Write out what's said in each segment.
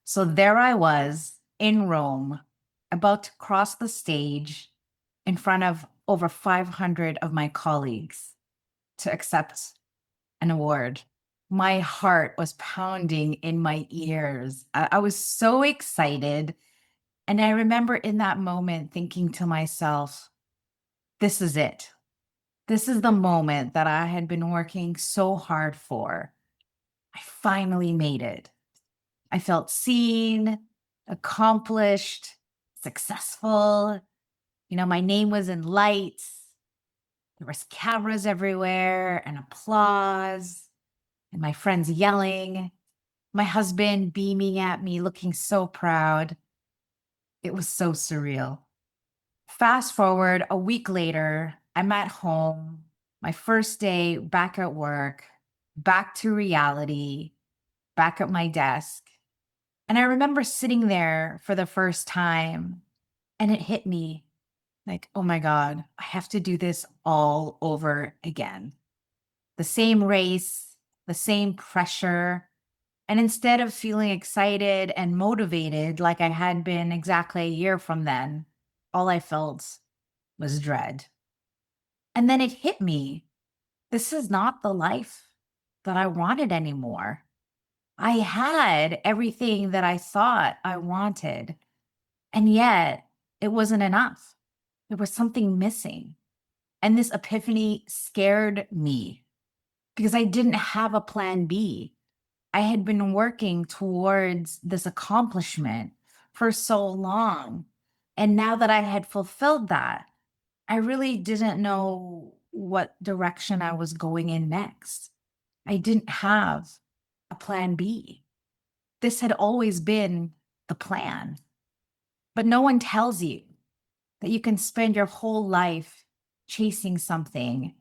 So there I was in Rome, about to cross the stage in front of over 500 of my colleagues to accept an award. My heart was pounding in my ears. I was so excited. And I remember in that moment thinking to myself, this is it. This is the moment that I had been working so hard for. I finally made it. I felt seen, accomplished, successful. My name was in lights. There was cameras everywhere and applause and my friends yelling, my husband beaming at me, looking so proud. It was so surreal. Fast forward a week later, I'm at home, my first day back at work, back to reality, back at my desk. And I remember sitting there for the first time and it hit me like, oh my God, I have to do this all over again. The same race, the same pressure. And instead of feeling excited and motivated like I had been exactly a year from then, all I felt was dread. And then it hit me. This is not the life that I wanted anymore. I had everything that I thought I wanted, and yet it wasn't enough. There was something missing. And this epiphany scared me because I didn't have a plan B. I had been working towards this accomplishment for so long. And now that I had fulfilled that, I really didn't know what direction I was going in next. I didn't have a plan B. This had always been the plan. But no one tells you that you can spend your whole life chasing something.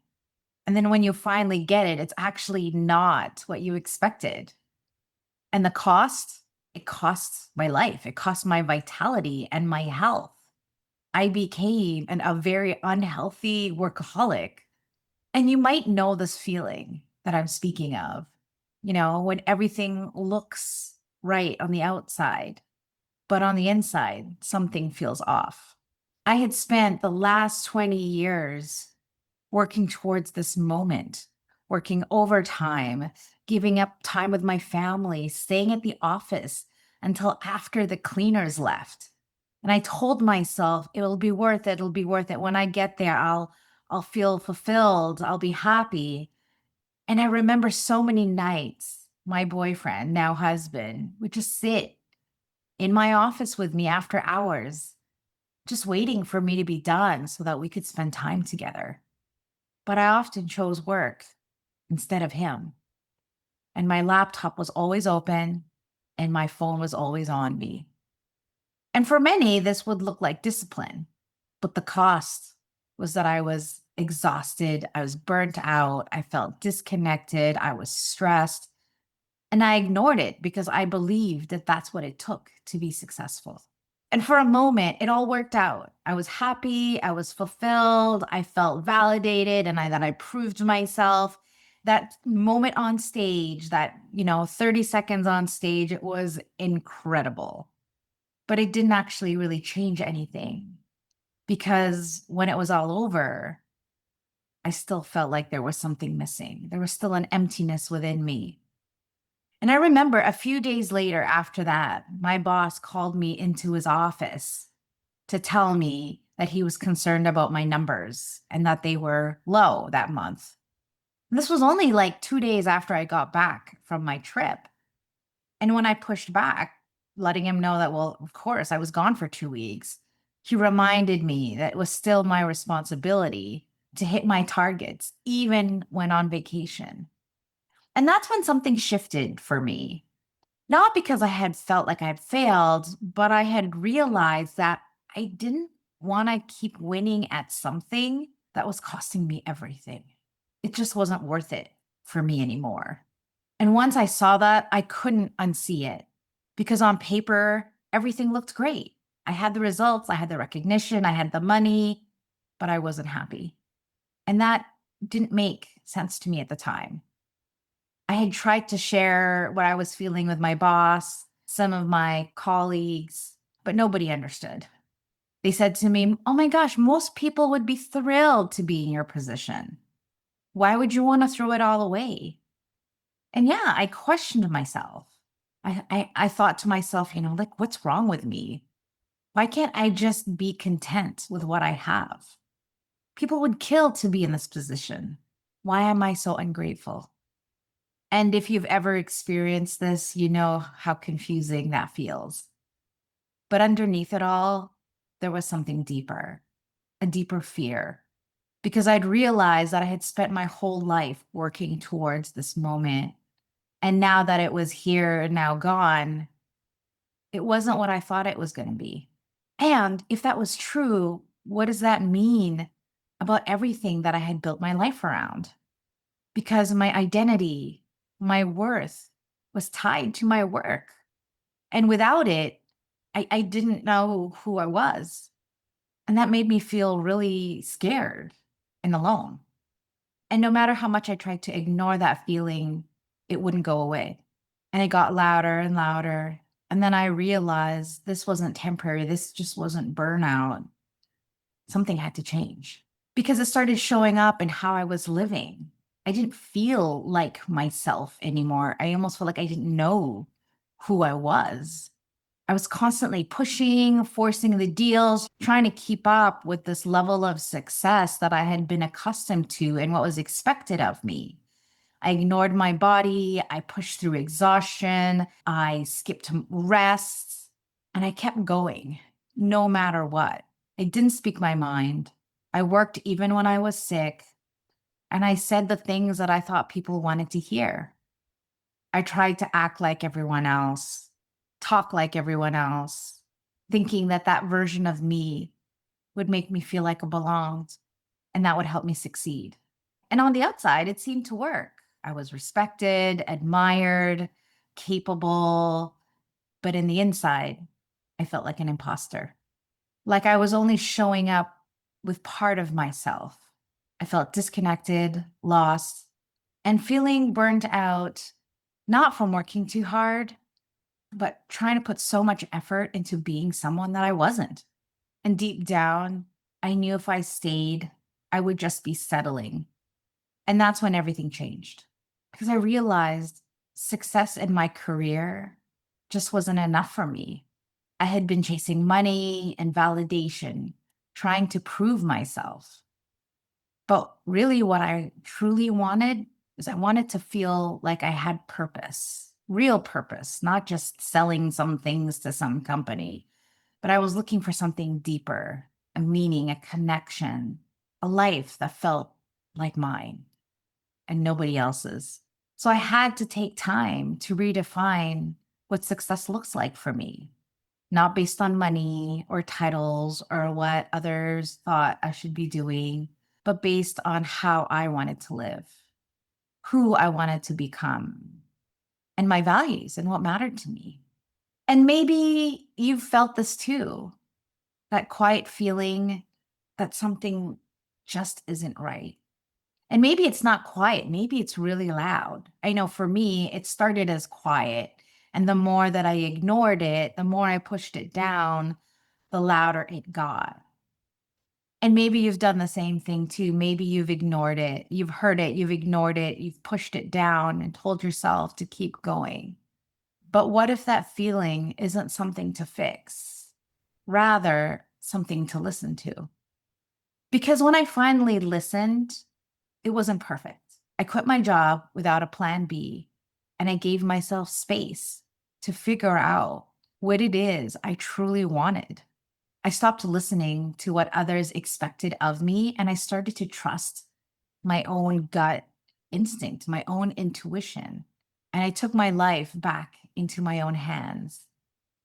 And then when you finally get it, it's actually not what you expected. And the cost, it costs my life, it costs my vitality and my health. I became a very unhealthy workaholic. And you might know this feeling that I'm speaking of, when everything looks right on the outside, but on the inside, something feels off. I had spent the last 20 years working towards this moment, working overtime, giving up time with my family, staying at the office until after the cleaners left. And I told myself it'll be worth it, it'll be worth it. When I get there, I'll feel fulfilled, I'll be happy. And I remember so many nights, my boyfriend, now husband, would just sit in my office with me after hours, just waiting for me to be done so that we could spend time together. But I often chose work instead of him. And my laptop was always open and my phone was always on me. And for many, this would look like discipline, but the cost was that I was exhausted, I was burnt out, I felt disconnected, I was stressed, and I ignored it because I believed that that's what it took to be successful. And for a moment, it all worked out. I was happy, I was fulfilled, I felt validated, and that I proved myself. That moment on stage, that, 30 seconds on stage, it was incredible. But it didn't actually really change anything because when it was all over, I still felt like there was something missing. There was still an emptiness within me. And I remember a few days later after that, my boss called me into his office to tell me that he was concerned about my numbers and that they were low that month. And this was only like 2 days after I got back from my trip. And when I pushed back, letting him know that, well, of course, I was gone for 2 weeks, he reminded me that it was still my responsibility to hit my targets, even when on vacation. And that's when something shifted for me. Not because I had felt like I had failed, but I had realized that I didn't want to keep winning at something that was costing me everything. It just wasn't worth it for me anymore. And once I saw that, I couldn't unsee it because on paper, everything looked great. I had the results, I had the recognition, I had the money, but I wasn't happy. And that didn't make sense to me at the time. I had tried to share what I was feeling with my boss, some of my colleagues, but nobody understood. They said to me, "Oh my gosh, most people would be thrilled to be in your position. Why would you want to throw it all away?" And yeah, I questioned myself. I thought to myself, like, what's wrong with me? Why can't I just be content with what I have? People would kill to be in this position. Why am I so ungrateful? And if you've ever experienced this, you know how confusing that feels. But underneath it all, there was something deeper, a deeper fear, because I'd realized that I had spent my whole life working towards this moment. And now that it was here and now gone, it wasn't what I thought it was going to be. And if that was true, what does that mean about everything that I had built my life around? Because my identity, my worth was tied to my work. And without it, I didn't know who I was. And that made me feel really scared and alone. And no matter how much I tried to ignore that feeling, it wouldn't go away. And it got louder and louder. And then I realized this wasn't temporary. This just wasn't burnout. Something had to change because it started showing up in how I was living. I didn't feel like myself anymore. I almost felt like I didn't know who I was. I was constantly pushing, forcing the deals, trying to keep up with this level of success that I had been accustomed to and what was expected of me. I ignored my body. I pushed through exhaustion. I skipped rests and I kept going no matter what. I didn't speak my mind. I worked even when I was sick. And I said the things that I thought people wanted to hear. I tried to act like everyone else, talk like everyone else, thinking that that version of me would make me feel like I belonged and that would help me succeed. And on the outside, it seemed to work. I was respected, admired, capable, but in the inside, I felt like an imposter. Like I was only showing up with part of myself. I felt disconnected, lost, and feeling burnt out, not from working too hard, but trying to put so much effort into being someone that I wasn't. And deep down, I knew if I stayed, I would just be settling. And that's when everything changed because I realized success in my career just wasn't enough for me. I had been chasing money and validation, trying to prove myself. But really, what I truly wanted is I wanted to feel like I had purpose, real purpose, not just selling some things to some company. But I was looking for something deeper, a meaning, a connection, a life that felt like mine and nobody else's. So I had to take time to redefine what success looks like for me, not based on money or titles or what others thought I should be doing, but based on how I wanted to live, who I wanted to become, and my values and what mattered to me. And maybe you've felt this too, that quiet feeling that something just isn't right. And maybe it's not quiet, maybe it's really loud. I know for me, it started as quiet. And the more that I ignored it, the more I pushed it down, the louder it got. And maybe you've done the same thing too. Maybe you've ignored it, you've heard it, you've ignored it, you've pushed it down and told yourself to keep going. But what if that feeling isn't something to fix, rather, something to listen to? Because when I finally listened, it wasn't perfect. I quit my job without a plan B, and I gave myself space to figure out what it is I truly wanted. I stopped listening to what others expected of me, and I started to trust my own gut instinct, my own intuition. And I took my life back into my own hands.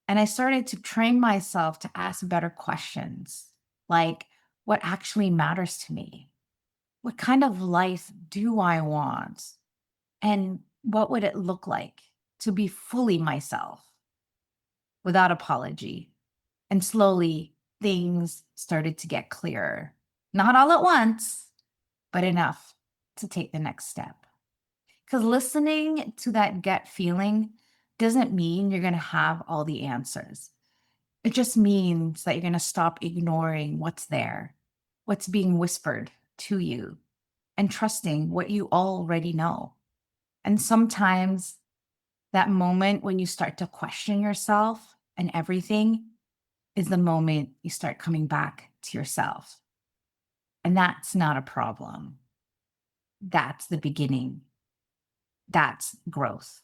And I started to train myself to ask better questions like, what actually matters to me? What kind of life do I want? And what would it look like to be fully myself without apology? And slowly things started to get clearer. Not all at once, but enough to take the next step. Because listening to that gut feeling doesn't mean you're going to have all the answers. It just means that you're going to stop ignoring what's there, what's being whispered to you, and trusting what you already know. And sometimes that moment when you start to question yourself and everything is the moment you start coming back to yourself. And that's not a problem. That's the beginning. That's growth.